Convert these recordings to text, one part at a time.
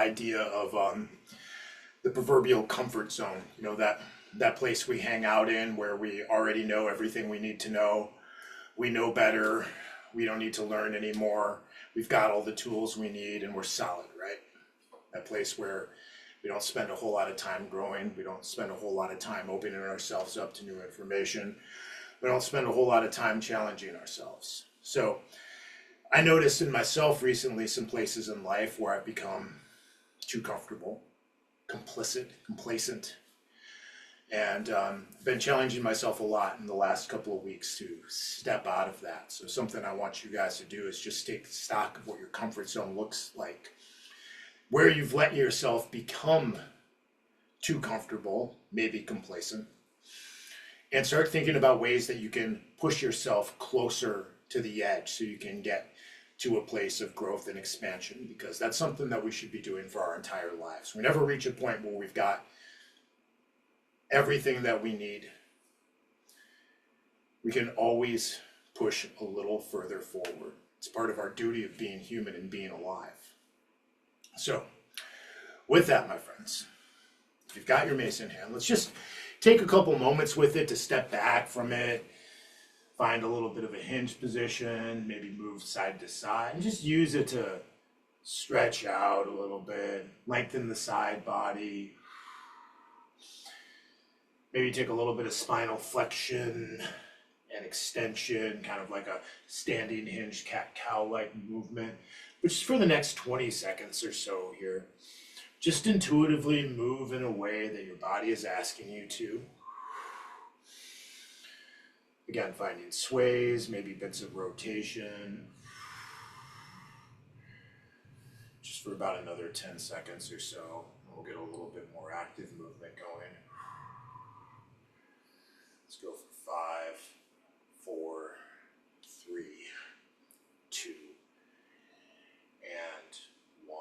idea of the proverbial comfort zone. You know, that place we hang out in where we already know everything we need to know. We know better. We don't need to learn anymore. We've got all the tools we need and we're solid, right? That place where we don't spend a whole lot of time growing. We don't spend a whole lot of time opening ourselves up to new information. We don't spend a whole lot of time challenging ourselves. So I noticed in myself recently some places in life where I've become too comfortable, complacent, and been challenging myself a lot in the last couple of weeks to step out of that. So something I want you guys to do is just take stock of what your comfort zone looks like, where you've let yourself become too comfortable, maybe complacent, and start thinking about ways that you can push yourself closer to the edge so you can get to a place of growth and expansion, because that's something that we should be doing for our entire lives. We never reach a point where we've got everything that we need. We can always push a little further forward. It's part of our duty of being human and being alive. So with that, my friends, if you've got your mace in hand, let's just take a couple moments with it to step back from it, find a little bit of a hinge position, maybe move side to side, and just use it to stretch out a little bit, lengthen the side body. Maybe take a little bit of spinal flexion and extension, kind of like a standing hinge cat-cow-like movement. But just for the next 20 seconds or so here, just intuitively move in a way that your body is asking you to. Again, finding sways, maybe bits of rotation. Just for about another 10 seconds or so, we'll get a little bit more active movement going. Let's go for 5, 4, 3, 2, and 1.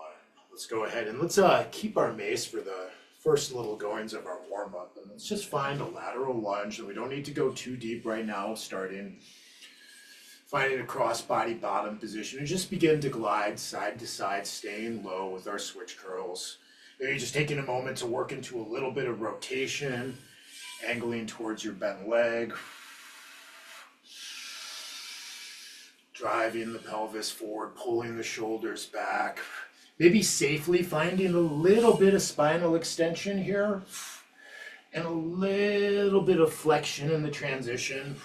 Let's go ahead and let's keep our mace for the first little goings of our warm-up. And let's just find a lateral lunge, and we don't need to go too deep right now, finding a cross-body bottom position, and just begin to glide side to side, staying low with our switch curls. Maybe just taking a moment to work into a little bit of rotation, angling towards your bent leg, driving the pelvis forward, pulling the shoulders back, maybe safely finding a little bit of spinal extension here, and a little bit of flexion in the transition.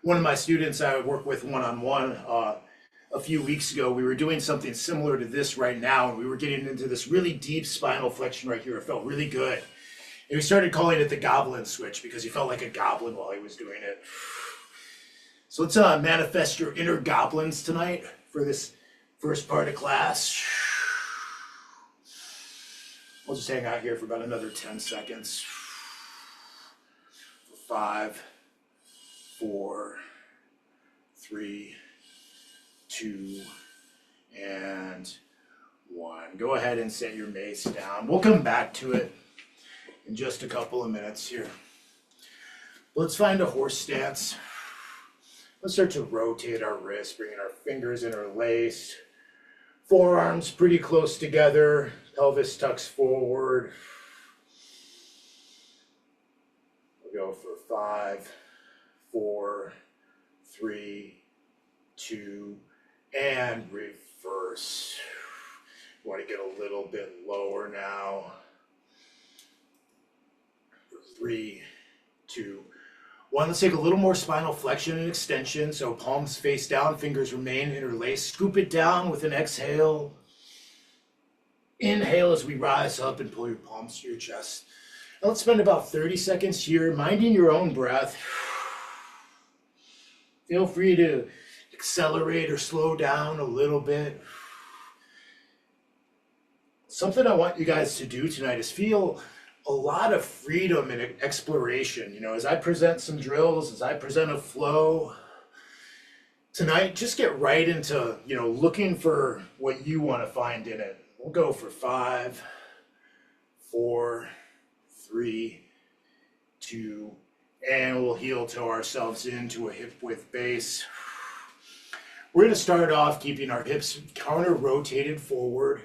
One of my students I work with one-on-one a few weeks ago, we were doing something similar to this right now, and we were getting into this really deep spinal flexion right here. It felt really good. And we started calling it the goblin switch because he felt like a goblin while he was doing it. So let's manifest your inner goblins tonight for this first part of class. We'll just hang out here for about another 10 seconds. 5, 4, 3, 2, and 1. Go ahead and set your mace down. We'll come back to it in just a couple of minutes here. Let's find a horse stance. Let's start to rotate our wrists, bringing our fingers interlaced. Forearms pretty close together. Pelvis tucks forward. We'll go for 5, 4, 3, 2, and reverse. You want to get a little bit lower now. 3, 2, 1. Let's take a little more spinal flexion and extension. So palms face down, fingers remain interlaced. Scoop it down with an exhale. Inhale as we rise up and pull your palms to your chest. Now let's spend about 30 seconds here, minding your own breath. Feel free to accelerate or slow down a little bit. Something I want you guys to do tonight is feel a lot of freedom and exploration. You know, as I present some drills, as I present a flow tonight, just get right into, looking for what you want to find in it. We'll go for 5, 4, 3, 2, and we'll heel toe ourselves into a hip width base. We're gonna start off keeping our hips counter rotated forward.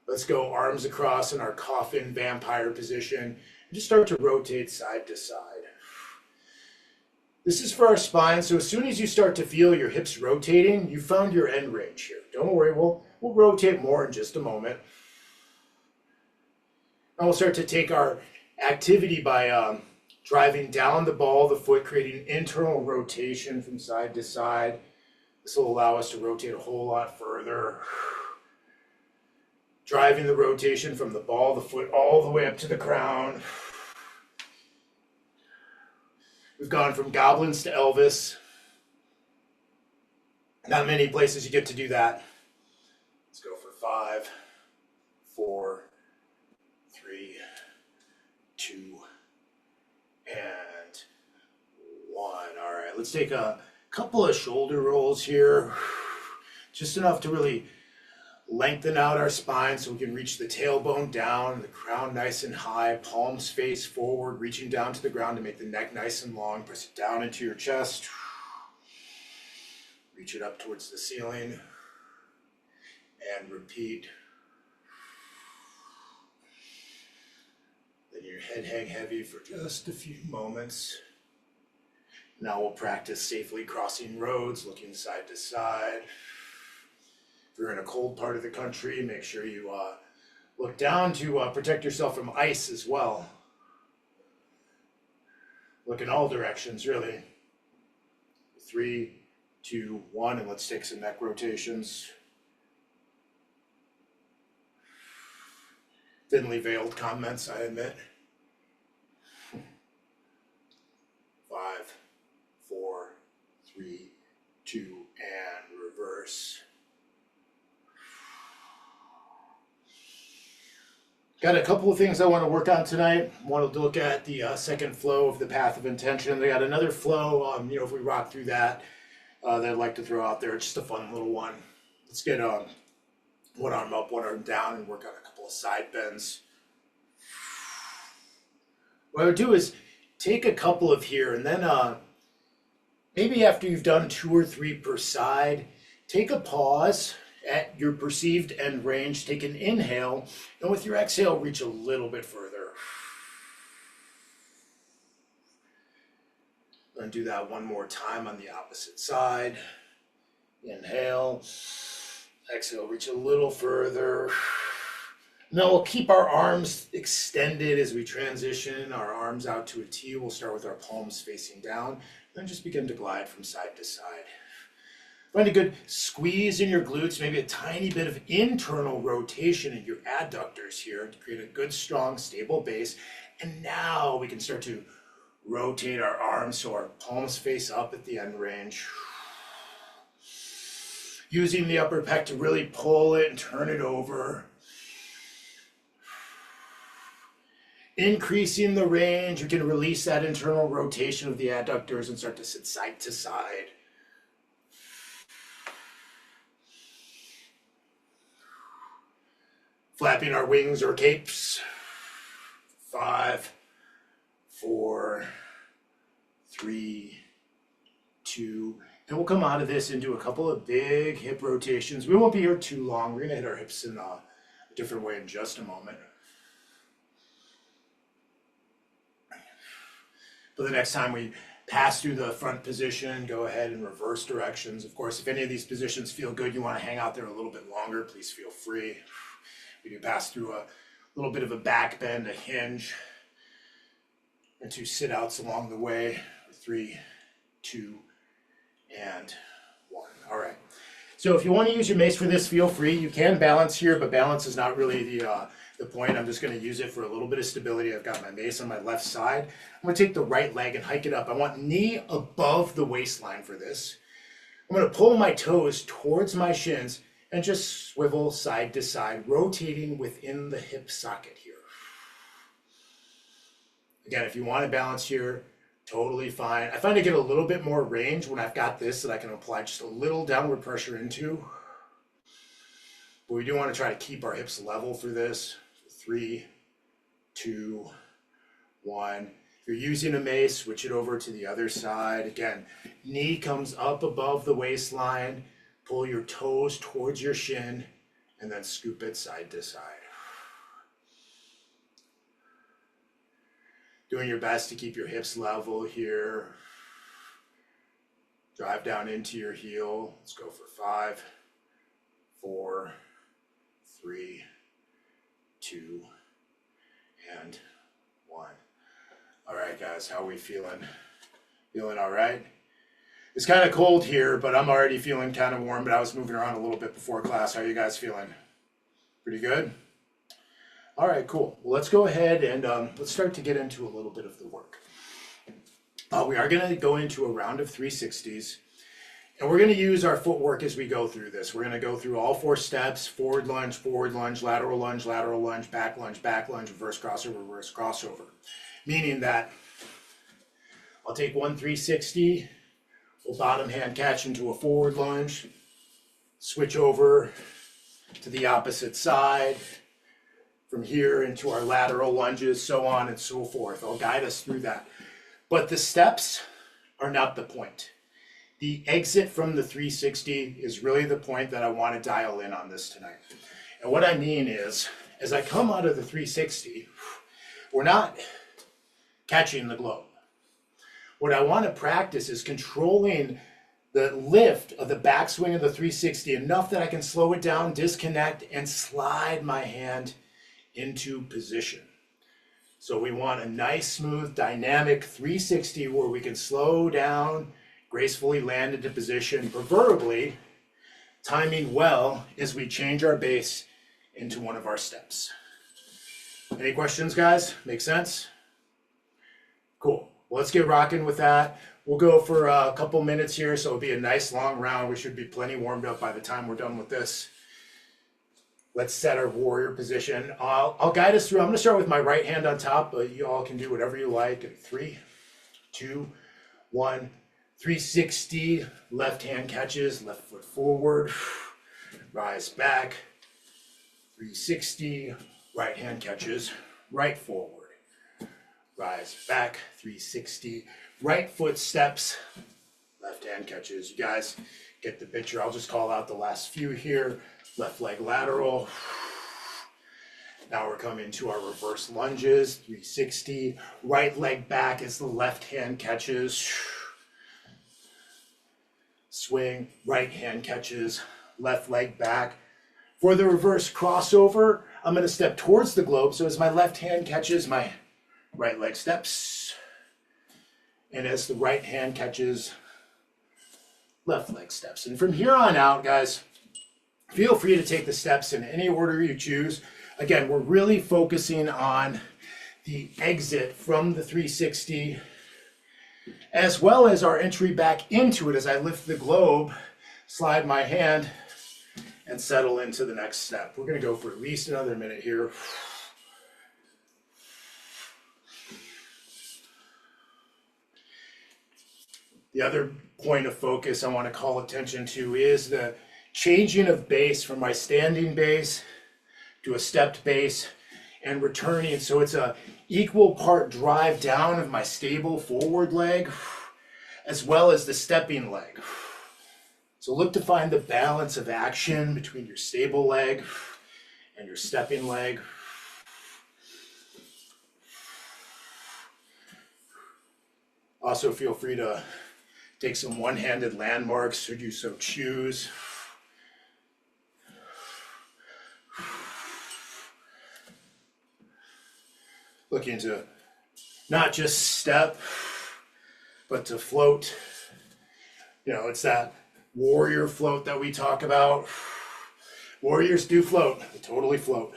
Let's go arms across in our coffin vampire position and just start to rotate side to side. This is for our spine, so as soon as you start to feel your hips rotating, you found your end range here. Don't worry, we'll rotate more in just a moment. Now we'll start to take our activity by driving down the ball of the foot, creating internal rotation from side to side. This will allow us to rotate a whole lot further. Driving the rotation from the ball of the foot all the way up to the crown. We've gone from goblins to Elvis. Not many places you get to do that. Let's go for 5, 4, 3, 2, and 1. All right, let's take a couple of shoulder rolls here. Just enough to really lengthen out our spine so we can reach the tailbone down, the crown nice and high, palms face forward, reaching down to the ground to make the neck nice and long. Press it down into your chest. Reach it up towards the ceiling. And repeat. Let your head hang heavy for just a few moments. Now we'll practice safely crossing roads, looking side to side. If you're in a cold part of the country, make sure you look down to protect yourself from ice as well. Look in all directions, really. 3, 2, 1, and let's take some neck rotations. Thinly veiled comments, I admit. 5, 4, 3, 2, and reverse. Got a couple of things I want to work on tonight. I want to look at the second flow of the path of intention. I got another flow, if we rock through that, that I'd like to throw out there. It's just a fun little one. Let's get one arm up, one arm down, and work on a couple of side bends. What I would do is take a couple of here, and then maybe after you've done 2 or 3 per side, take a pause at your perceived end range, take an inhale, and with your exhale, reach a little bit further. And do that one more time on the opposite side. Inhale, exhale, reach a little further. Now we'll keep our arms extended as we transition our arms out to a T. We'll start with our palms facing down, then just begin to glide from side to side. Find a good squeeze in your glutes, maybe a tiny bit of internal rotation in your adductors here to create a good, strong, stable base. And now we can start to rotate our arms so our palms face up at the end range. Using the upper pec to really pull it and turn it over. Increasing the range, you can release that internal rotation of the adductors and start to sit side to side. Flapping our wings or capes. 5, 4, 3, 2, and we'll come out of this and do a couple of big hip rotations. We won't be here too long. We're gonna hit our hips in a different way in just a moment. But the next time we pass through the front position, go ahead and reverse directions. Of course, if any of these positions feel good, you wanna hang out there a little bit longer, please feel free. We do pass through a little bit of a back bend, a hinge, and 2 sit-outs along the way. 3, 2, and 1. All right. So if you want to use your mace for this, feel free. You can balance here, but balance is not really the point. I'm just going to use it for a little bit of stability. I've got my mace on my left side. I'm going to take the right leg and hike it up. I want knee above the waistline for this. I'm going to pull my toes towards my shins and just swivel side to side, rotating within the hip socket here. Again, if you want to balance here, totally fine. I find I get a little bit more range when I've got this that I can apply just a little downward pressure into. But we do want to try to keep our hips level through this. 3, 2, 1. If you're using a mace, switch it over to the other side. Again, knee comes up above the waistline. Pull your toes towards your shin and then scoop it side to side. Doing your best to keep your hips level here. Drive down into your heel. Let's go for 5, 4, 3, 2, and 1. All right, guys, how are we feeling? Feeling all right? It's kind of cold here, but I'm already feeling kind of warm, but I was moving around a little bit before class. How are you guys feeling? Pretty good? All right, cool. Well, let's go ahead and let's start to get into a little bit of the work. We are going to go into a round of 360s, and we're going to use our footwork as we go through this. We're going to go through all 4 steps: forward lunge, lateral lunge, back lunge, reverse crossover. Meaning that I'll take one 360, we'll bottom hand catch into a forward lunge, switch over to the opposite side, from here into our lateral lunges, so on and so forth. I'll guide us through that. But the steps are not the point. The exit from the 360 is really the point that I want to dial in on this tonight. And what I mean is, as I come out of the 360, we're not catching the globe. What I want to practice is controlling the lift of the backswing of the 360 enough that I can slow it down, disconnect, and slide my hand into position. So we want a nice, smooth, dynamic 360 where we can slow down, gracefully land into position, preferably timing well as we change our base into one of our steps. Any questions, guys? Make sense? Cool. Well, let's get rocking with that. We'll go for a couple minutes here, so it'll be a nice long round. We should be plenty warmed up by the time we're done with this. Let's set our warrior position. I'll guide us through. I'm going to start with my right hand on top, but you all can do whatever you like. In 3, 2, 1. 360, left hand catches, left foot forward, rise back. 360, right hand catches, right forward, rise back. 360, right foot steps, left hand catches. You guys get the picture. I'll just call out the last few here. Left leg lateral. Now we're coming to our reverse lunges. 360, right leg back as the left hand catches. Swing, right hand catches, left leg back. For the reverse crossover, I'm going to step towards the globe. So as my left hand catches, my right leg steps. And as the right hand catches, left leg steps. And from here on out, guys, feel free to take the steps in any order you choose. Again, we're really focusing on the exit from the 360, as well as our entry back into it as I lift the globe, slide my hand, and settle into the next step. We're going to go for at least another minute here. The other point of focus I want to call attention to is the changing of base from my standing base to a stepped base and returning. So it's a equal part drive down of my stable forward leg as well as the stepping leg. So look to find the balance of action between your stable leg and your stepping leg. Also feel free to take some one-handed landmarks should you so choose. Looking to not just step, but to float. You know, it's that warrior float that we talk about. Warriors do float. They totally float.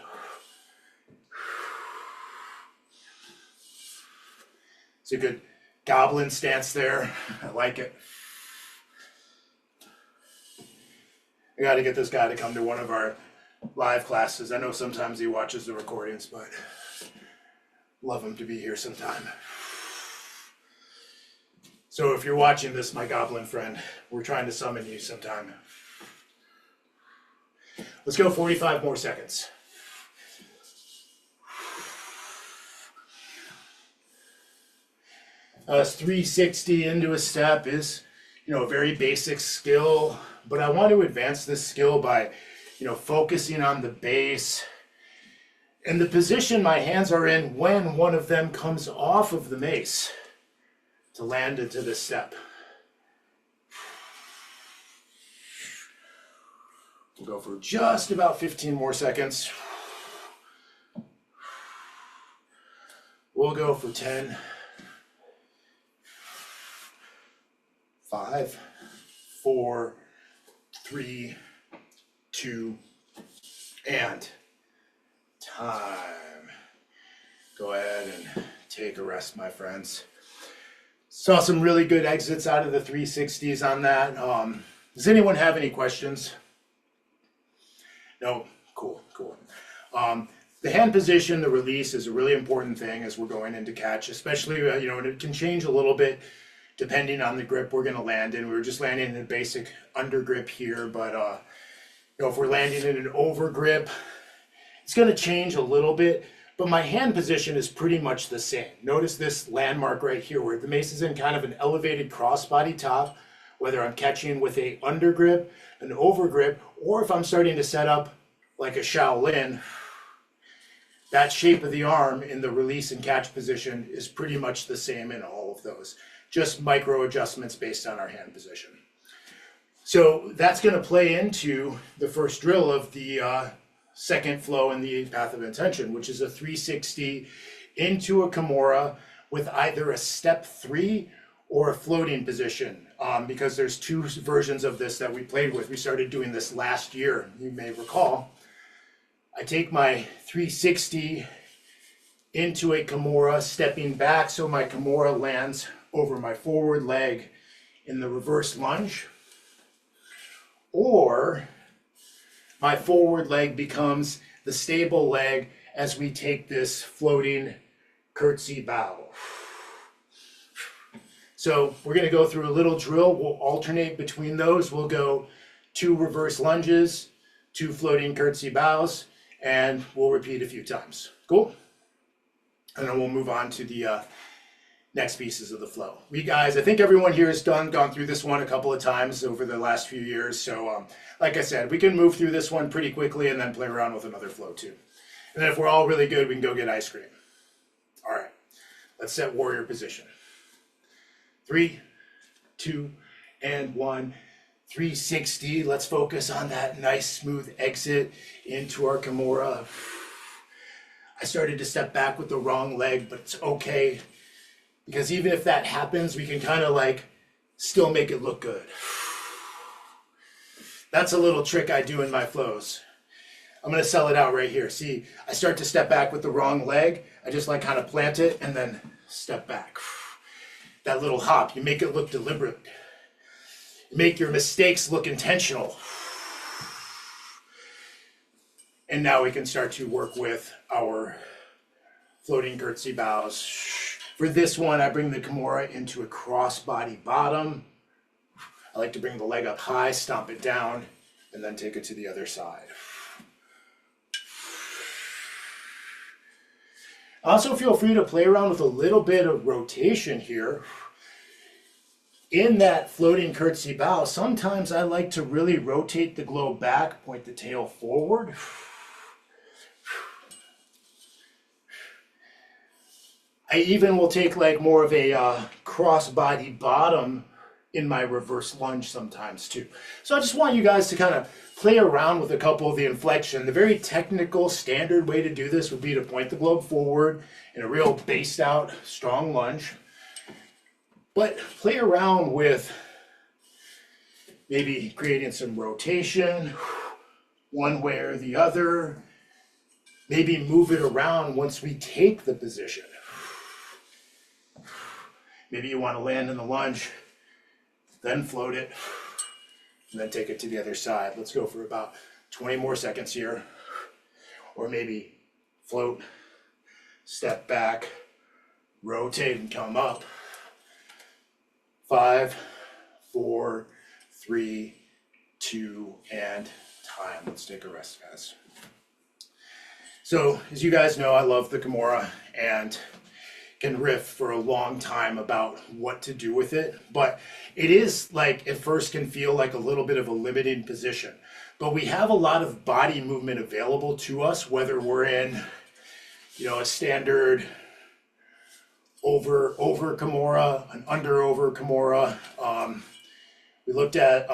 It's a good goblin stance there. I like it. I got to get this guy to come to one of our live classes. I know sometimes he watches the recordings, but love him to be here sometime. So if you're watching this, my goblin friend, we're trying to summon you sometime. Let's go 45 more seconds. Us 360 into a step is, a very basic skill, but I want to advance this skill by, focusing on the base and the position my hands are in when one of them comes off of the mace to land into this step. We'll go for just about 15 more seconds. We'll go for 10, 5, 4, 3, 2, and time. Go ahead and take a rest, my friends. Saw some really good exits out of the 360s on that. Does anyone have any questions? No? Cool. The hand position, the release is a really important thing as we're going into catch, especially, and it can change a little bit depending on the grip we're going to land in. We were just landing in a basic under grip here, but if we're landing in an over grip, it's going to change a little bit, but my hand position is pretty much the same. Notice this landmark right here where the mace is in kind of an elevated crossbody top, whether I'm catching with a under grip, an over grip, or if I'm starting to set up like a Shaolin. That shape of the arm in the release and catch position is pretty much the same in all of those. Just micro adjustments based on our hand position. So that's going to play into the first drill of the second flow in the path of intention, which is a 360 into a Kimura with either a step 3 or a floating position. Because there's two versions of this that we played with. We started doing this last year, you may recall. I take my 360 into a Kimura, stepping back so my Kimura lands over my forward leg in the reverse lunge, or my forward leg becomes the stable leg as we take this floating curtsy bow. So we're going to go through a little drill. We'll alternate between those. We'll go 2 reverse lunges, 2 floating curtsy bows, and we'll repeat a few times. Cool? And then we'll move on to the next pieces of the flow. I think everyone here has gone through this one a couple of times over the last few years. So like I said, we can move through this one pretty quickly and then play around with another flow too. And then if we're all really good, we can go get ice cream. All right, let's set warrior position. 3, 2, and 1. 360. Let's focus on that nice smooth exit into our Kimura. I started to step back with the wrong leg, but it's okay. Because even if that happens, we can kind of like still make it look good. That's a little trick I do in my flows. I'm going to sell it out right here. See, I start to step back with the wrong leg. I just like kind of plant it and then step back. That little hop, you make it look deliberate. You make your mistakes look intentional. And now we can start to work with our floating curtsy bows. For this one, I bring the Kimura into a crossbody bottom. I like to bring the leg up high, stomp it down, and then take it to the other side. Also feel free to play around with a little bit of rotation here. In that floating curtsy bow, sometimes I like to really rotate the globe back, point the tail forward. I even will take like more of a crossbody bottom in my reverse lunge sometimes too. So I just want you guys to kind of play around with a couple of the inflection. The very technical standard way to do this would be to point the globe forward in a real based out strong lunge. But play around with maybe creating some rotation one way or the other. Maybe move it around once we take the position. Maybe you want to land in the lunge, then float it, and then take it to the other side. Let's go for about 20 more seconds here. Or maybe float, step back, rotate and come up. 5, 4, 3, 2, and time. Let's take a rest, guys. So, as you guys know, I love the Kimura, and can riff for a long time about what to do with it, but it is like at first can feel like a little bit of a limiting position. But we have a lot of body movement available to us, whether we're in, you know, a standard over Kimura, an under over Kimura. We looked at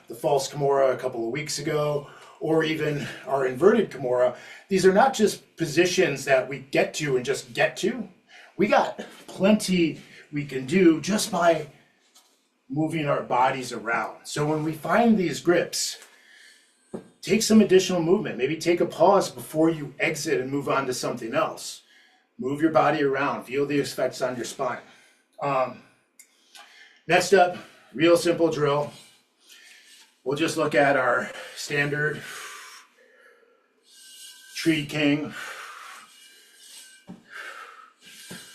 the false Kimura a couple of weeks ago, or even our inverted Kimura. These are not just positions that we get to and just get to. We got plenty we can do just by moving our bodies around. So when we find these grips, take some additional movement. Maybe take a pause before you exit and move on to something else. Move your body around. Feel the effects on your spine. Next up, real simple drill. We'll just look at our standard tree king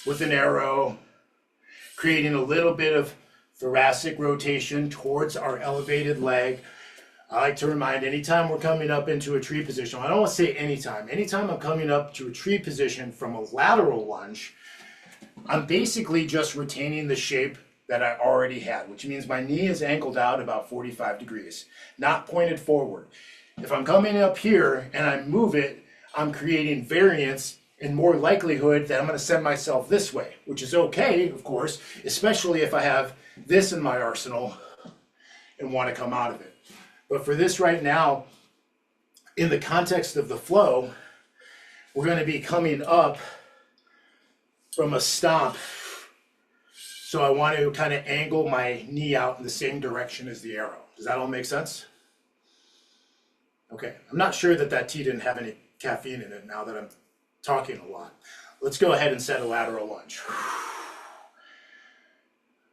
with an arrow, creating a little bit of thoracic rotation towards our elevated leg. I like to remind anytime we're coming up into a tree position, I don't want to say anytime I'm coming up to a tree position from a lateral lunge, I'm basically just retaining the shape that I already had, which means my knee is angled out about 45 degrees, not pointed forward. If I'm coming up here and I move it, I'm creating variance and more likelihood that I'm going to send myself this way, which is okay, of course, especially if I have this in my arsenal and want to come out of it. But for this right now, in the context of the flow, we're going to be coming up from a stomp. So I want to kind of angle my knee out in the same direction as the arrow. Does that all make sense? Okay, I'm not sure that that tea didn't have any caffeine in it now that I'm talking a lot. Let's go ahead and set a lateral lunge.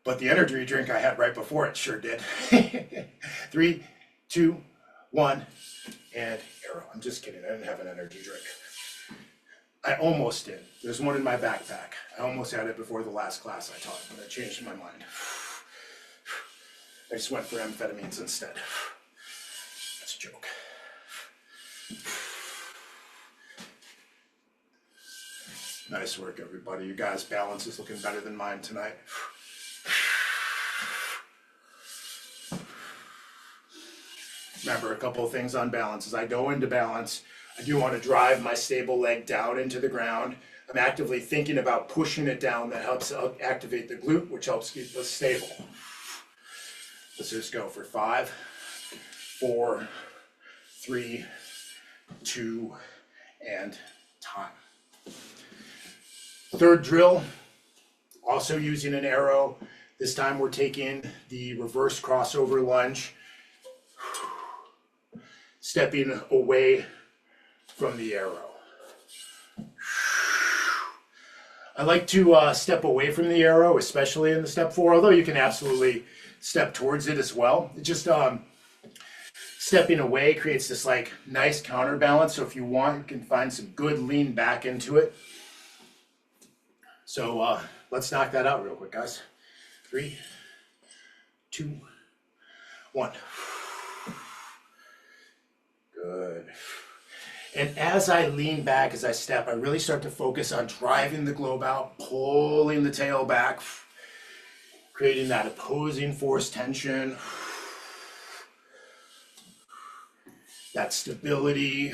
But the energy drink I had right before it sure did. 3, 2, 1, and arrow. I'm just kidding, I didn't have an energy drink. I almost did. There's one in my backpack. I almost had it before the last class I taught, but I changed my mind. I just went for amphetamines instead. That's a joke. Nice work, everybody. You guys' balance is looking better than mine tonight. Remember a couple of things on balance. As I go into balance, I do want to drive my stable leg down into the ground. I'm actively thinking about pushing it down. That helps activate the glute, which helps keep us stable. Let's just go for 5, 4, 3, 2, and time. Third drill, also using an arrow. This time we're taking the reverse crossover lunge, stepping away from the arrow. I like to step away from the arrow, especially in the step 4, although you can absolutely step towards it as well. It just stepping away creates this like nice counterbalance. So if you want, you can find some good lean back into it. So let's knock that out real quick, guys. 3, 2, 1. Good. And as I lean back, as I step, I really start to focus on driving the globe out, pulling the tail back, creating that opposing force tension, that stability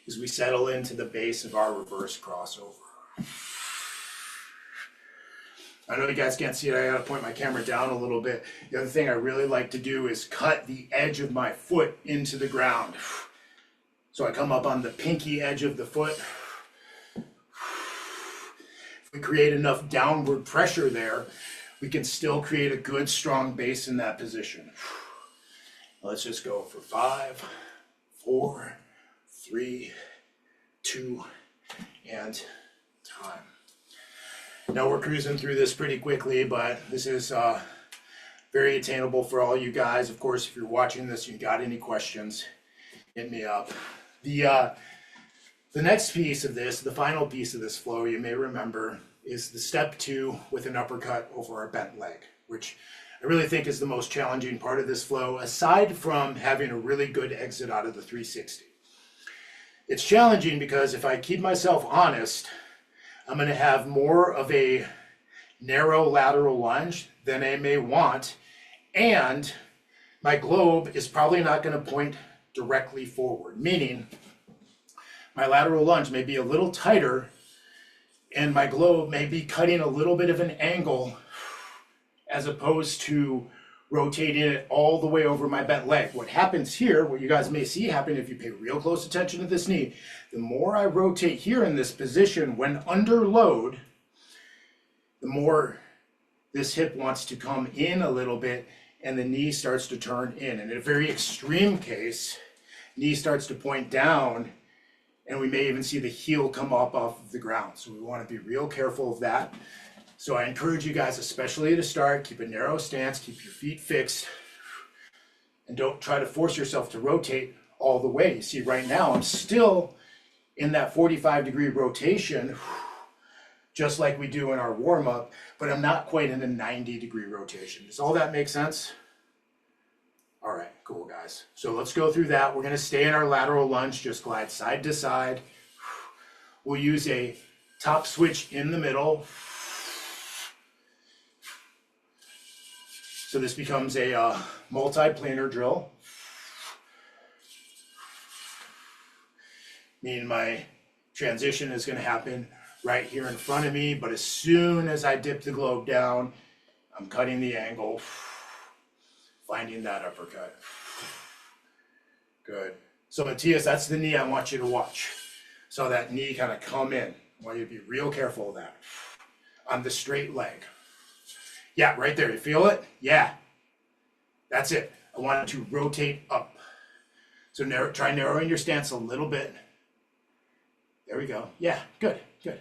as we settle into the base of our reverse crossover. I know you guys can't see it, I gotta point my camera down a little bit. The other thing I really like to do is cut the edge of my foot into the ground. So I come up on the pinky edge of the foot. If we create enough downward pressure there, we can still create a good strong base in that position. Let's just go for 5, 4, 3, 2, and time. Now we're cruising through this pretty quickly, but this is very attainable for all you guys. Of course, if you're watching this and you got any questions, hit me up. The next piece of this, the final piece of this flow, you may remember, is the step 2 with an uppercut over our bent leg, which I really think is the most challenging part of this flow, aside from having a really good exit out of the 360. It's challenging because if I keep myself honest, I'm going to have more of a narrow lateral lunge than I may want, and my globe is probably not going to point directly forward, meaning my lateral lunge may be a little tighter and my globe may be cutting a little bit of an angle as opposed to rotating it all the way over my bent leg. What happens here, what you guys may see happen if you pay real close attention to this knee, the more I rotate here in this position when under load, the more this hip wants to come in a little bit and the knee starts to turn in. And in a very extreme case, knee starts to point down and we may even see the heel come up off of the ground. So we want to be real careful of that. So I encourage you guys, especially to start, keep a narrow stance, keep your feet fixed, and don't try to force yourself to rotate all the way. You see right now, I'm still in that 45-degree rotation, just like we do in our warm-up, but I'm not quite in a 90-degree rotation. Does all that make sense? All right, cool guys. So let's go through that. We're gonna stay in our lateral lunge, just glide side to side. We'll use a top switch in the middle. So this becomes a multi-planar drill. Meaning my transition is gonna happen right here in front of me, but as soon as I dip the globe down, I'm cutting the angle, finding that uppercut. Good. So Matthias, that's the knee I want you to watch. So that knee kind of come in. I want you to be real careful of that. On the straight leg. Yeah, right there, you feel it? Yeah, that's it. I want it to rotate up. So try narrowing your stance a little bit. There we go. Yeah, good, good.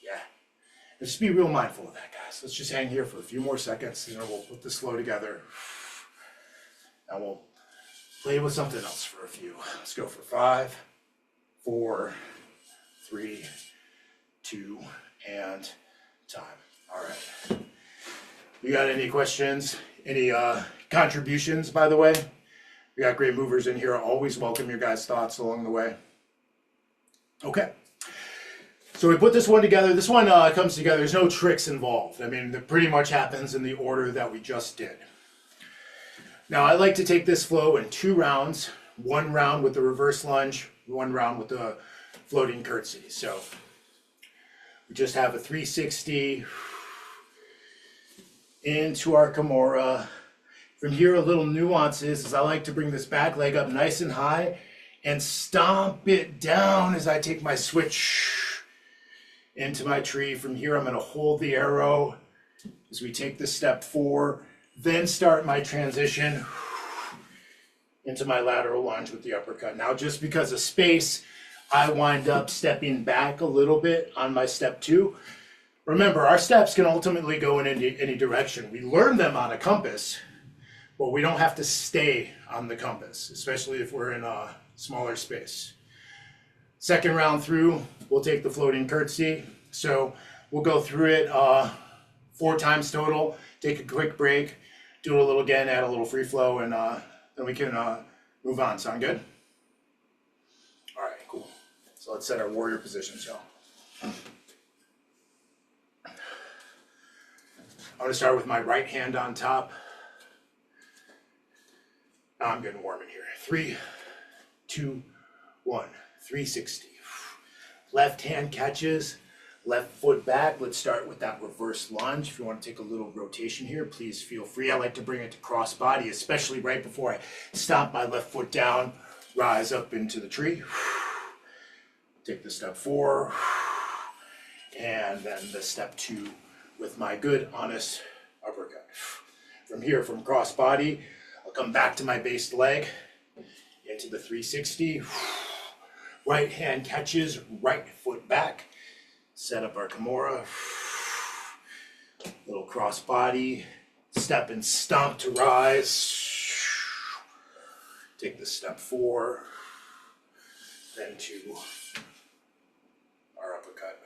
Yeah, and just be real mindful of that, guys. Let's just hang here for a few more seconds, and then we'll put this flow together. And we'll play with something else for a few. Let's go for 5, 4, 3, 2, and time. All right. You got any questions? Any contributions, by the way? We got great movers in here. Always welcome your guys' thoughts along the way. Okay. So we put this one together. This one comes together. There's no tricks involved. I mean, it pretty much happens in the order that we just did. Now, I like to take this flow in 2 rounds. 1 round with the reverse lunge, 1 round with the floating curtsy. So we just have a 360 into our Kimura. From here, a little nuances is I like to bring this back leg up nice and high and stomp it down as I take my switch into my tree. From here, I'm going to hold the arrow as we take the step 4, then start my transition into my lateral lunge with the uppercut. Now, just because of space, I wind up stepping back a little bit on my step 2. Remember, our steps can ultimately go in any direction. We learn them on a compass, but we don't have to stay on the compass, especially if we're in a smaller space. Second round through, we'll take the floating curtsy. So we'll go through it 4 times total, take a quick break, do it a little again, add a little free flow, and then we can move on. Sound good? All right, cool. So let's set our warrior position. So I'm going to start with my right hand on top. Now I'm getting warm in here. 3, 2, 1, 360. Left hand catches, left foot back. Let's start with that reverse lunge. If you want to take a little rotation here, please feel free. I like to bring it to cross body, especially right before I stomp my left foot down, rise up into the tree. Take the step 4, and then the step 2 with my good, honest uppercut. From here, from cross body, I'll come back to my based leg, into the 360. Right hand catches, right foot back. Set up our Kimura. Little cross body, step and stomp to rise. Take the step 4, then to our uppercut.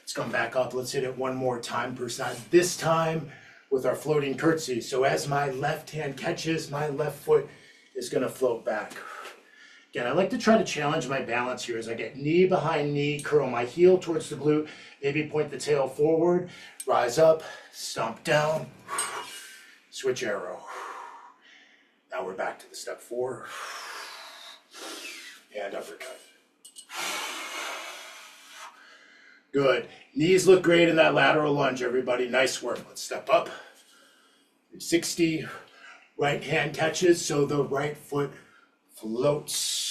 Let's come back up. Let's hit it 1 more time per side. This time with our floating curtsy. So as my left hand catches, my left foot is going to float back. Again, I like to try to challenge my balance here as I get knee behind knee, curl my heel towards the glute, maybe point the tail forward, rise up, stomp down, switch arrow. Now we're back to the step 4, and uppercut. Good. Knees look great in that lateral lunge, everybody. Nice work. Let's step up. 360. Right hand catches, so the right foot floats.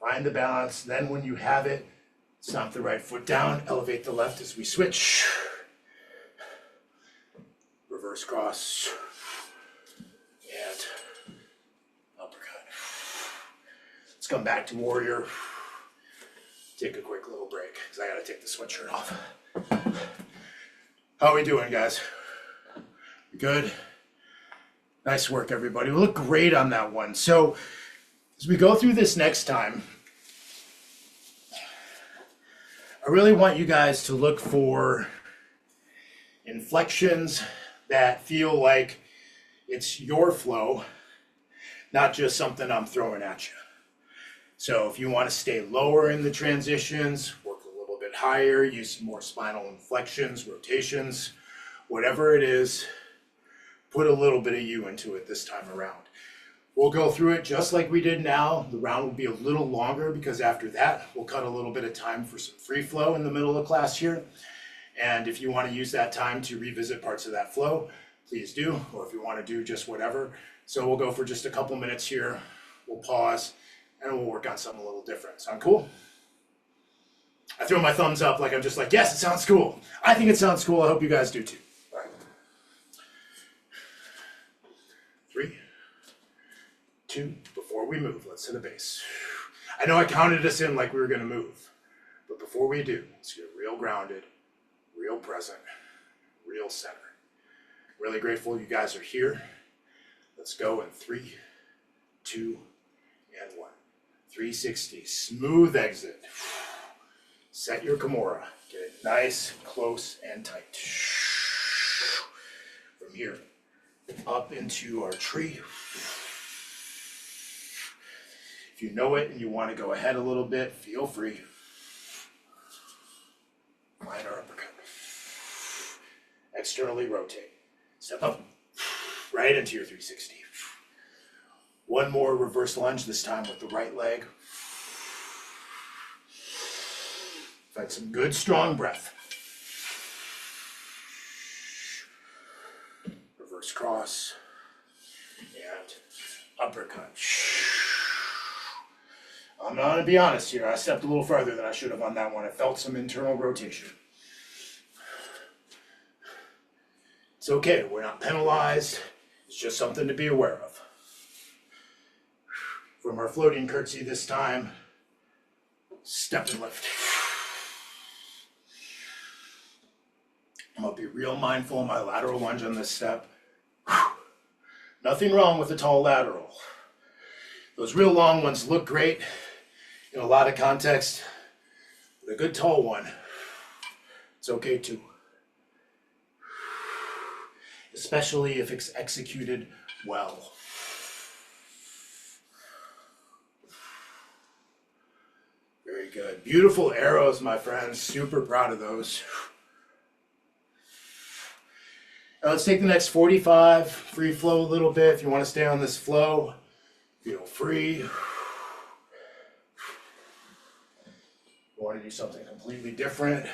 Find the balance. Then when you have it, stomp the right foot down, elevate the left as we switch. Reverse cross. And uppercut. Let's come back to warrior. Take a quick little break, because I gotta take the sweatshirt off. How are we doing, guys? Good. Nice work, everybody. We look great on that one. So as we go through this next time, I really want you guys to look for inflections that feel like it's your flow, not just something I'm throwing at you. So if you want to stay lower in the transitions, work a little bit higher, use some more spinal inflections, rotations, whatever it is, put a little bit of you into it this time around. We'll go through it just like we did now. The round will be a little longer because after that, we'll cut a little bit of time for some free flow in the middle of class here. And if you want to use that time to revisit parts of that flow, please do, or if you want to do just whatever. So we'll go for just a couple minutes here. We'll pause and we'll work on something a little different. Sound cool? I throw my thumbs up like I'm just like, yes, it sounds cool. I think it sounds cool. I hope you guys do too. 3, 2, before we move, let's hit a base. I know I counted us in like we were gonna move, but before we do, let's get real grounded, real present, real center. Really grateful you guys are here. Let's go in 3, 2, and 1. 360, smooth exit. Set your Kimura. Get it nice, close, and tight. From here, up into our tree. If you know it and you want to go ahead a little bit, feel free. Find our uppercut. Externally rotate. Step up, right into your 360. One more reverse lunge, this time with the right leg. Find some good strong breath. Reverse cross and uppercut. I'm gonna be honest here, I stepped a little farther than I should have on that one. I felt some internal rotation. It's okay, we're not penalized. It's just something to be aware of. From our floating curtsy this time, step and lift. I'm gonna be real mindful of my lateral lunge on this step. Nothing wrong with a tall lateral. Those real long ones look great in a lot of context, but a good tall one, it's okay too. Especially if it's executed well. Very good. Beautiful arrows, my friends. Super proud of those. Now let's take the next 45, free flow a little bit. If you want to stay on this flow, feel free. You want to do something completely different,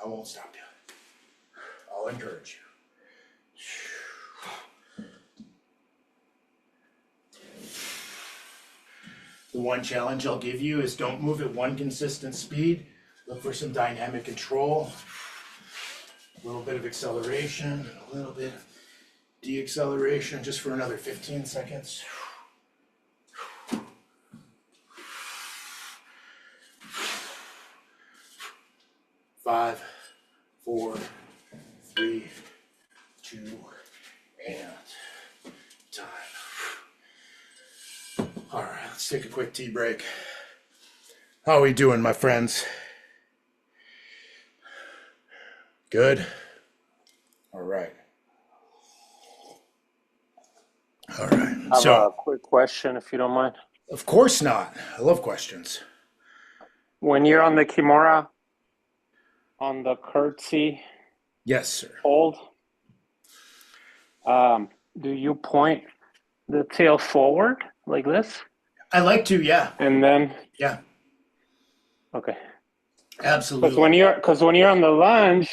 I won't stop you. I'll encourage you. The one challenge I'll give you is don't move at one consistent speed. Look for some dynamic control. A little bit of acceleration, a little bit of deacceleration, just for another 15 seconds. 5, 4, 3, 2, and time. All right, let's take a quick tea break. How are we doing, my friends? Good? All right. All right. I have So, a quick question, if you don't mind. of course not. I love questions. When you're on the Kimura, on the curtsy Yes, sir. hold, um, do you point the tail forward like this? I like to, yeah. And then, Yeah, okay. absolutely. Because when you're on the lunge,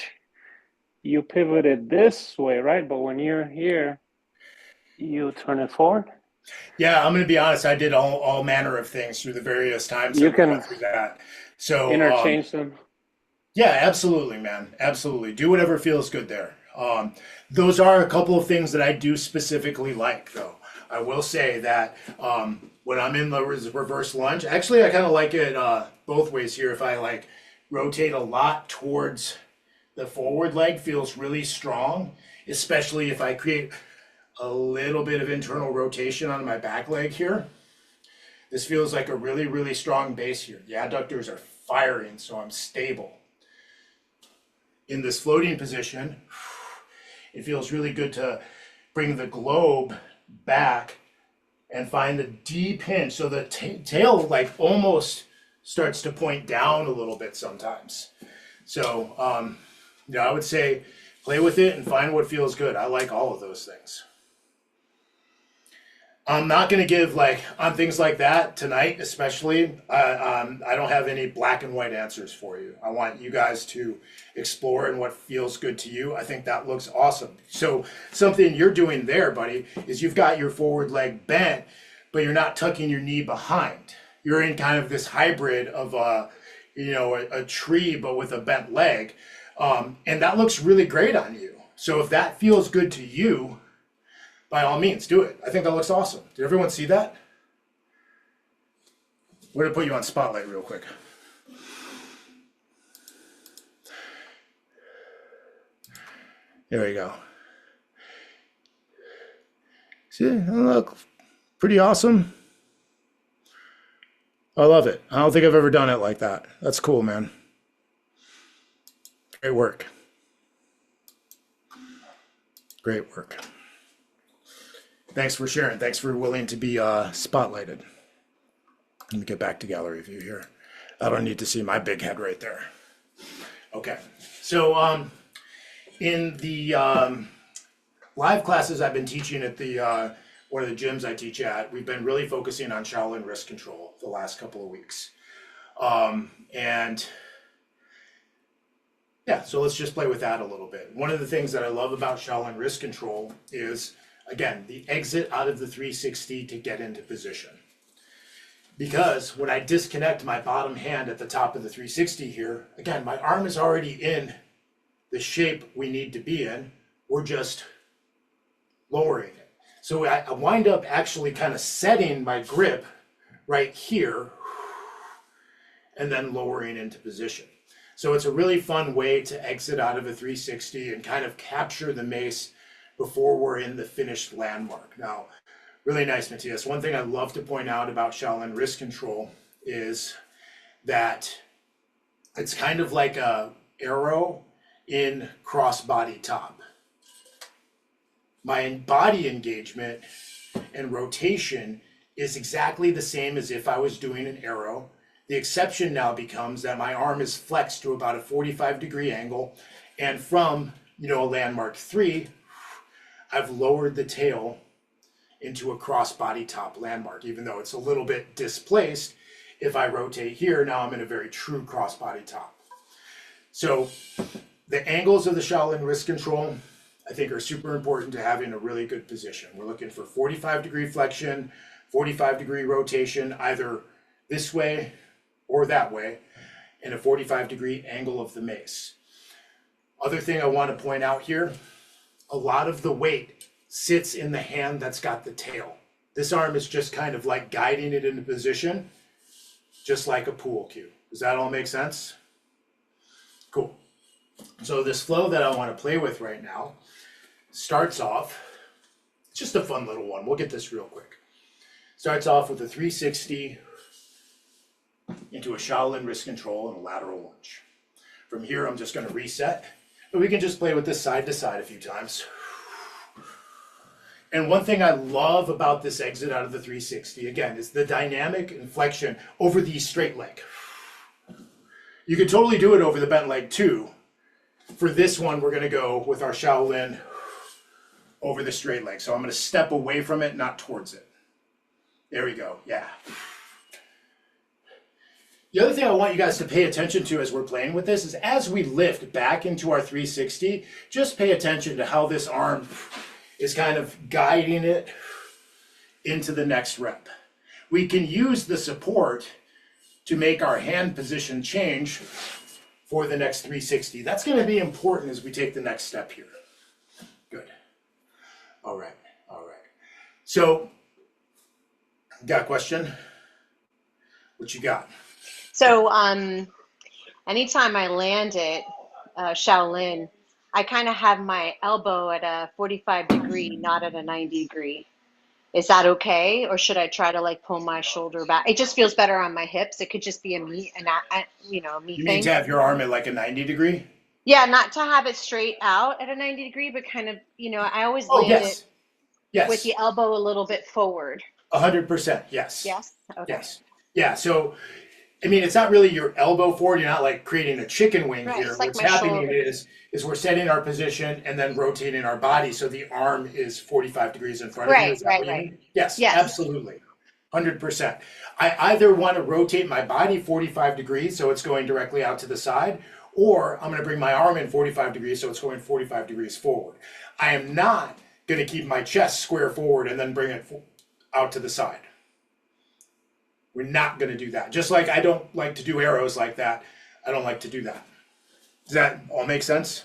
you pivot it this way, right? But when you're here, you turn it forward. Yeah, I'm going to be honest. I did all manner of things through the various times You that we can went through that. So, interchange them. yeah, absolutely, man. Absolutely. Do whatever feels good there. Those are a couple of things that I do specifically like, though. I will say that when I'm in the reverse lunge, actually, I kind of like it both ways here. If I like rotate a lot towards the forward leg, feels really strong, especially if I create a little bit of internal rotation on my back leg here. This feels like a really, really strong base here. The adductors are firing, so I'm stable. In this floating position, it feels really good to bring the globe back and find the deep hinge. So the tail like almost starts to point down a little bit sometimes. So yeah, I would say play with it and find what feels good. I like all of those things. I'm not going to give like on things like that tonight, especially. I don't have any black and white answers for you. I want you guys to explore and what feels good to you. I think that looks awesome. So something you're doing there, buddy, is you've got your forward leg bent, but you're not tucking your knee behind. You're in kind of this hybrid of a tree, but with a bent leg, and that looks really great on you. So if that feels good to you, by all means, do it. I think that looks awesome. Did everyone see that? We're going to put you on spotlight real quick. There you go. See, that look pretty awesome. I love it. I don't think I've ever done it like that. That's cool, man. Great work. Great work. Thanks for sharing. Thanks for willing to be spotlighted. Let me get back to gallery view here. I don't need to see my big head right there. Okay. So in the live classes I've been teaching at the one of the gyms I teach at, we've been really focusing on Shaolin wrist control the last couple of weeks. And yeah, so let's just play with that a little bit. One of the things that I love about Shaolin wrist control is, again, the exit out of the 360 to get into position. Because when I disconnect my bottom hand at the top of the 360 here, again, my arm is already in the shape we need to be in. We're just lowering it. So I wind up actually kind of setting my grip right here and then lowering into position. So it's a really fun way to exit out of a 360 and kind of capture the mace before we're in the finished landmark. Now, really nice, Matthias. One thing I love to point out about Shaolin wrist control is that it's kind of like a arrow in cross-body top. My body engagement and rotation is exactly the same as if I was doing an arrow. The exception now becomes that my arm is flexed to about a 45-degree angle, and from a landmark 3, I've lowered the tail into a cross-body top landmark, even though it's a little bit displaced. If I rotate here, now I'm in a very true cross-body top. So the angles of the Shaolin wrist control, I think, are super important to having a really good position. We're looking for 45-degree flexion, 45-degree rotation, either this way or that way, and a 45-degree angle of the mace. Other thing I want to point out here, a lot of the weight sits in the hand that's got the tail. This arm is just kind of like guiding it into position, just like a pool cue. Does that all make sense? Cool. So this flow that I want to play with right now starts off, it's just a fun little one. We'll get this real quick. Starts off with a 360 into a Shaolin wrist control and a lateral lunge. From here, I'm just going to reset, but we can just play with this side to side a few times. And one thing I love about this exit out of the 360, again, is the dynamic inflection over the straight leg. You could totally do it over the bent leg too. For this one, we're gonna go with our Shaolin over the straight leg. So I'm gonna step away from it, not towards it. There we go, yeah. The other thing I want you guys to pay attention to as we're playing with this is as we lift back into our 360, just pay attention to how this arm is kind of guiding it into the next rep. We can use the support to make our hand position change for the next 360. That's going to be important as we take the next step here. Good. All right. So, got a question? What you got? So anytime I land it, Shaolin, I kind of have my elbow at a 45 degree, not at a 90 degree. Is that okay? Or should I try to like pull my shoulder back? It just feels better on my hips. It could just be a me, me You thing. mean to have your arm at like a 90 degree? Yeah, not to have it straight out at a 90 degree, but kind of, I always Oh, land yes. it Yes. with the elbow a little bit forward. 100%, yes. Yes? Okay. Yes. Yeah, so, I mean, it's not really your elbow forward. You're not like creating a chicken wing Right, here. it's like What's my happening shoulder. is we're setting our position and then rotating our body so the arm is 45 degrees in front of you. Right, Is that what you right. mean? Yes, Yes. absolutely. 100%. I either want to rotate my body 45 degrees so it's going directly out to the side, or I'm going to bring my arm in 45 degrees so it's going 45 degrees forward. I am not going to keep my chest square forward and then bring it out to the side. We're not going to do that. Just like I don't like to do arrows like that. I don't like to do that. Does that all make sense?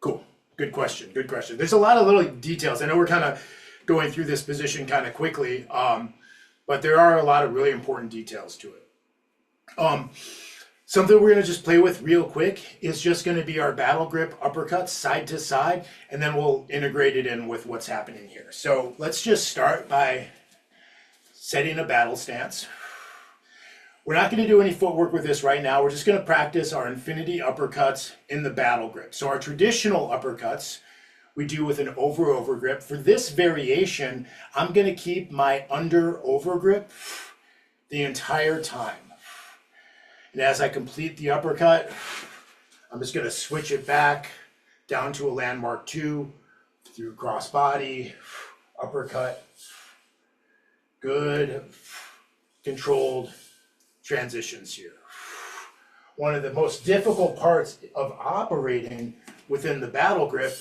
Cool. Good question. Good question. There's a lot of little details. I know we're kind of going through this position kind of quickly, but there are a lot of really important details to it. Something we're going to just play with real quick is just going to be our battle grip uppercuts side to side, and then we'll integrate it in with what's happening here. So let's just start by setting a battle stance. We're not going to do any footwork with this right now. We're just going to practice our infinity uppercuts in the battle grip. So our traditional uppercuts we do with an over grip. For this variation, I'm going to keep my over grip the entire time. And as I complete the uppercut, I'm just going to switch it back down to a landmark 2 through cross body, uppercut. Good, controlled transitions here. One of the most difficult parts of operating within the battle grip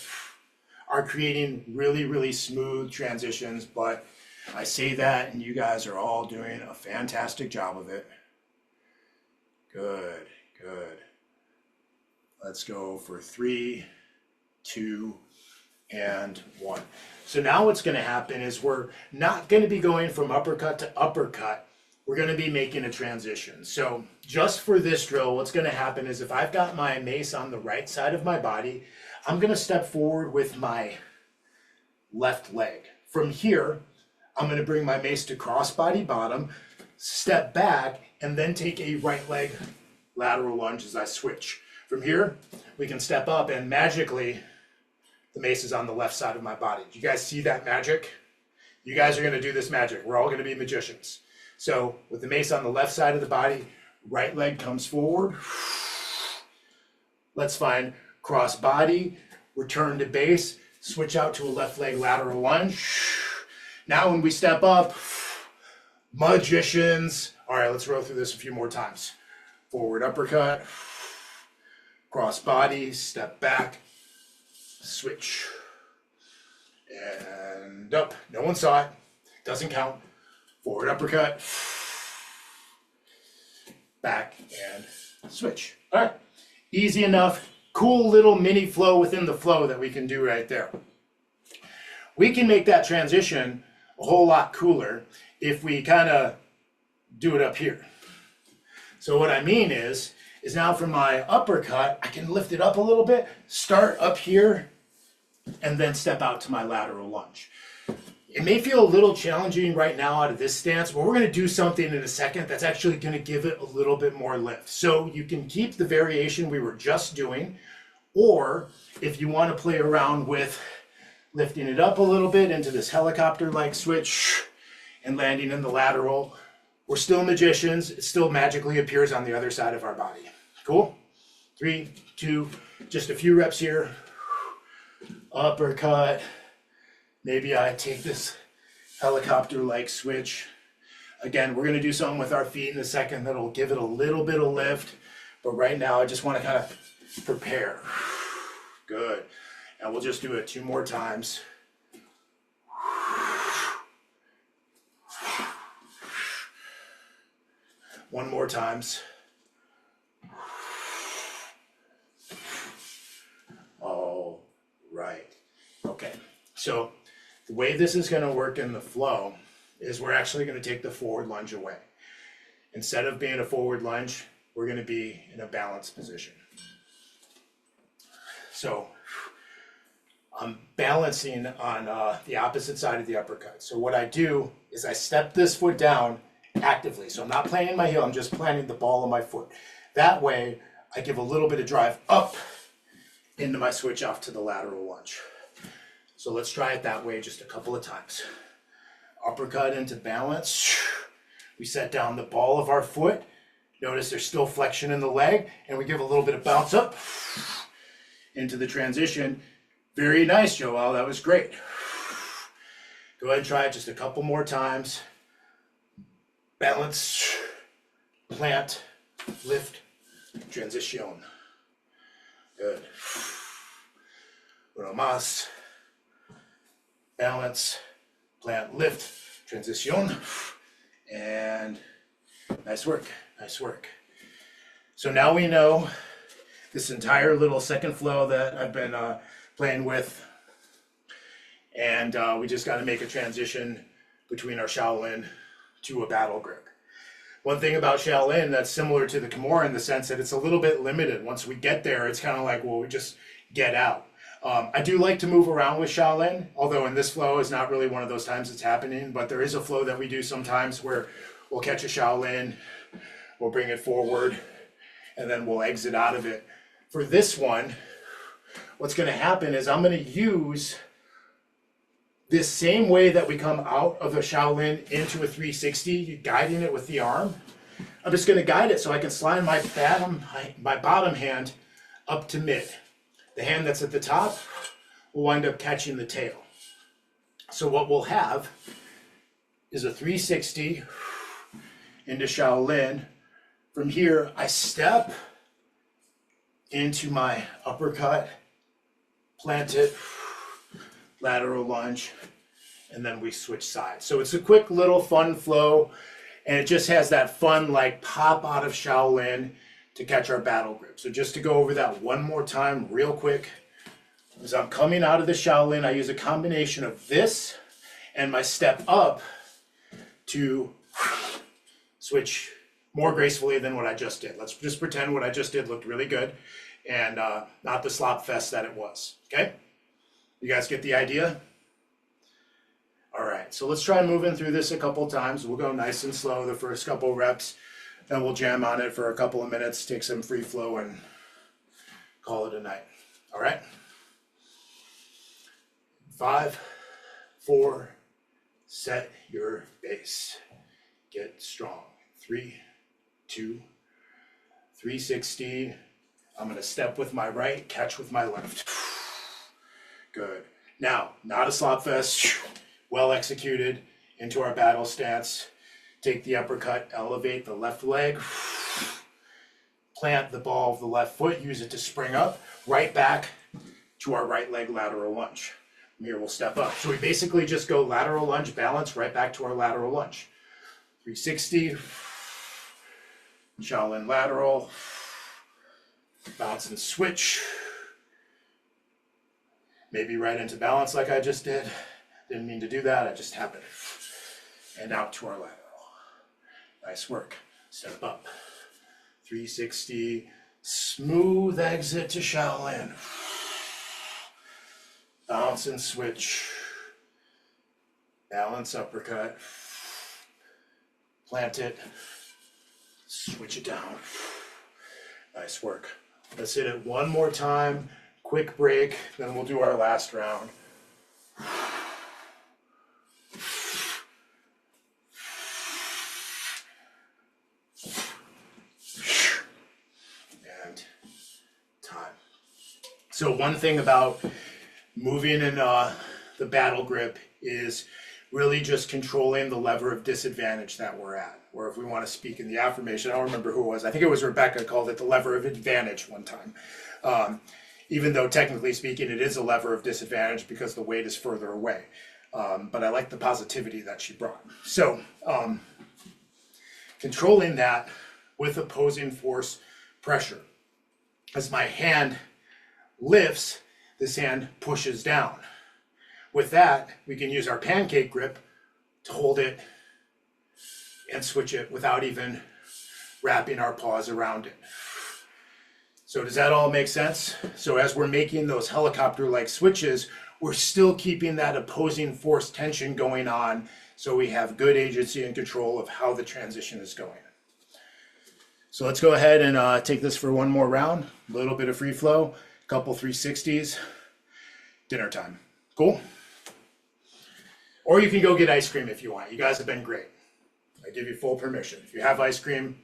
are creating really, really smooth transitions, but I say that and you guys are all doing a fantastic job of it. Good. Let's go for 3, 2, and 1. So now what's going to happen is we're not going to be going from uppercut to uppercut. We're going to be making a transition. So just for this drill, what's going to happen is if I've got my mace on the right side of my body, I'm going to step forward with my left leg. From here, I'm going to bring my mace to crossbody bottom, step back, and then take a right leg lateral lunge as I switch. From here, we can step up and magically the mace is on the left side of my body. Do you guys see that magic? You guys are going to do this magic. We're all going to be magicians. So with the mace on the left side of the body, right leg comes forward. Let's find cross body, return to base, switch out to a left leg lateral lunge. Now when we step up, magicians. All right, let's roll through this a few more times. Forward uppercut, cross body, step back, switch, and up. No one saw it, doesn't count. Forward uppercut, back, and switch. All right, easy enough. Cool little mini flow within the flow that we can do right there. We can make that transition a whole lot cooler if we kind of do it up here. So what I mean is now from my uppercut, I can lift it up a little bit, start up here, and then step out to my lateral lunge. It may feel a little challenging right now out of this stance, but we're going to do something in a second that's actually going to give it a little bit more lift. So you can keep the variation we were just doing, or if you want to play around with lifting it up a little bit into this helicopter-like switch and landing in the lateral. We're still magicians. It still magically appears on the other side of our body. Cool? 3, 2, just a few reps here. Uppercut. Maybe I take this helicopter-like switch. Again, we're gonna do something with our feet in a second that'll give it a little bit of lift. But right now, I just wanna kind of prepare. Good. And we'll just do it 2 more times. One more times. All right. Okay. So the way this is going to work in the flow is we're actually going to take the forward lunge away. Instead of being a forward lunge, we're going to be in a balanced position. So I'm balancing on the opposite side of the uppercut. So what I do is I step this foot down actively. So I'm not planting my heel, I'm just planting the ball of my foot. That way, I give a little bit of drive up into my switch off to the lateral lunge. So let's try it that way just a couple of times. Uppercut into balance. We set down the ball of our foot. Notice there's still flexion in the leg, and we give a little bit of bounce up into the transition. Very nice, Joel, that was great. Go ahead and try it just a couple more times. Balance, plant, lift, transition. Good. Uno más. Balance, plant, lift, transition. And nice work, nice work. So now we know this entire little second flow that I've been playing with. And we just got to make a transition between our Shaolin to a battle grip. One thing about Shaolin that's similar to the Kimura in the sense that it's a little bit limited. Once we get there, it's kind of like, well, we just get out. I do like to move around with Shaolin, although in this flow is not really one of those times it's happening, but there is a flow that we do sometimes where we'll catch a Shaolin, we'll bring it forward, and then we'll exit out of it. For this one, what's going to happen is I'm going to use this same way that we come out of a Shaolin into a 360, guiding it with the arm. I'm just going to guide it so I can slide my bottom hand up to mid. The hand that's at the top will wind up catching the tail. So what we'll have is a 360 into Shaolin. From here, I step into my uppercut, plant it, lateral lunge, and then we switch sides. So it's a quick little fun flow, and it just has that fun like pop out of Shaolin to catch our battle grip. So just to go over that one more time real quick, as I'm coming out of the Shaolin, I use a combination of this and my step up to switch more gracefully than what I just did. Let's just pretend what I just did looked really good and not the slop fest that it was, okay? You guys get the idea? All right, so let's try moving through this a couple times. We'll go nice and slow the first couple reps, then we'll jam on it for a couple of minutes, take some free flow and call it a night, all right? 5, 4, set your base. Get strong. 3, 2, 360. I'm gonna step with my right, catch with my left. Good. Now, not a slop fest, well executed into our battle stance. Take the uppercut, elevate the left leg, plant the ball of the left foot, use it to spring up, right back to our right leg lateral lunge. From here we'll step up. So we basically just go lateral lunge, balance, right back to our lateral lunge. 360, Shaolin lateral, bounce and switch. Maybe right into balance like I just did. Didn't mean to do that, I just happened. And out to our lateral. Nice work. Step up. 360, smooth exit to Shaolin. Bounce and switch. Balance uppercut. Plant it. Switch it down. Nice work. Let's hit it one more time. Quick break, then we'll do our last round. So one thing about moving in the battle grip is really just controlling the lever of disadvantage that we're at. Or if we want to speak in the affirmation, I don't remember who it was. I think it was Rebecca called it the lever of advantage one time. Even though technically speaking, it is a lever of disadvantage because the weight is further away. But I like the positivity that she brought. So controlling that with opposing force pressure. As my hand lifts, this hand pushes down. With that, we can use our pancake grip to hold it and switch it without even wrapping our paws around it. So does that all make sense? So as we're making those helicopter-like switches, we're still keeping that opposing force tension going on, so we have good agency and control of how the transition is going. So let's go ahead and take this for one more round. A little bit of free flow, a couple 360s, dinner time. Cool? Or you can go get ice cream if you want. You guys have been great. I give you full permission. If you have ice cream,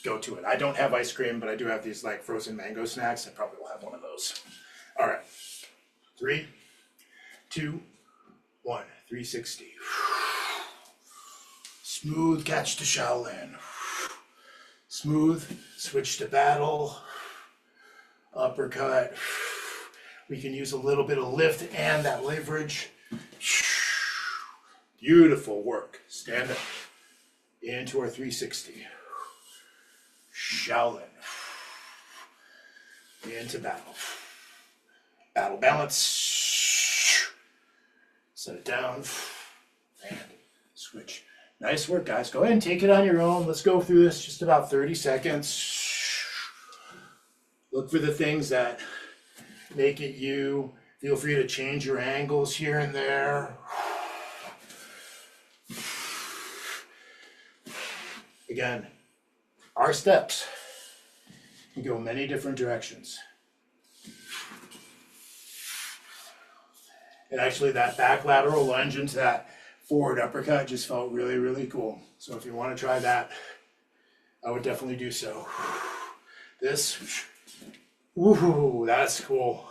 go to it. I don't have ice cream, but I do have these like frozen mango snacks. I probably will have one of those. All right. 3, 2, 1. 360. Smooth catch to Shaolin. Smooth, switch to battle. Uppercut. We can use a little bit of lift and that leverage. Beautiful work. Stand up. Into our 360. Shaolin. Into battle. Battle balance. Set it down. And switch. Nice work, guys. Go ahead and take it on your own. Let's go through this just about 30 seconds. Look for the things that make it you. Feel free to change your angles here and there. Again, our steps can go many different directions. And actually that back lateral lunge into that forward uppercut just felt really, really cool. So if you want to try that, I would definitely do so. This, woohoo, that's cool.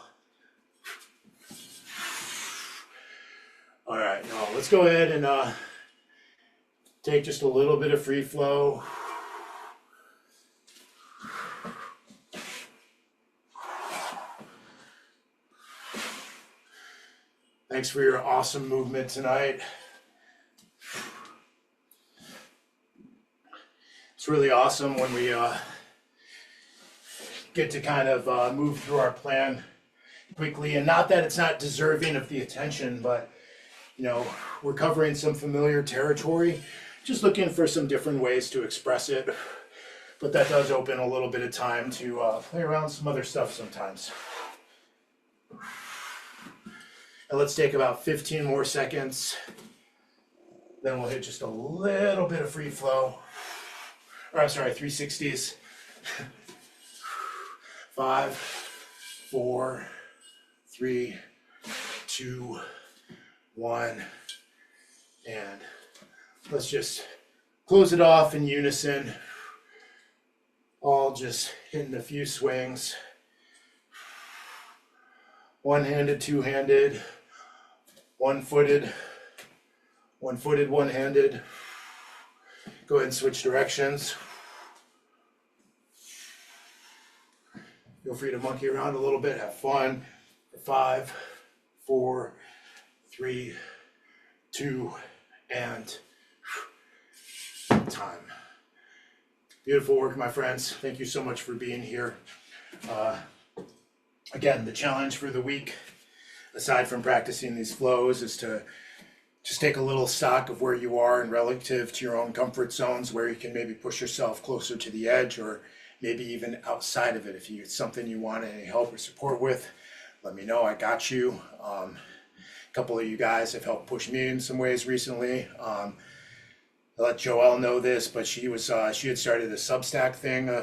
All right, now let's go ahead and take just a little bit of free flow. Thanks for your awesome movement tonight. It's really awesome when we get to kind of move through our plan quickly, and not that it's not deserving of the attention, but you know, we're covering some familiar territory, just looking for some different ways to express it, but that does open a little bit of time to play around some other stuff sometimes. And let's take about 15 more seconds, then we'll hit just a little bit of free flow. Or I'm sorry, 360s. 5, 4, 3, 2, 1. And let's just close it off in unison. All just hitting a few swings. One-handed, two-handed, one-footed, one-footed, one-handed. Go ahead and switch directions. Feel free to monkey around a little bit, have fun. 5, 4, 3, 2, and time. Beautiful work, my friends. Thank you so much for being here. Again, the challenge for the week, aside from practicing these flows, is to just take a little stock of where you are and relative to your own comfort zones, where you can maybe push yourself closer to the edge or maybe even outside of it. If it's something you want any help or support with, let me know. I got you. A couple of you guys have helped push me in some ways recently. I let Joelle know this, but she had started a Substack thing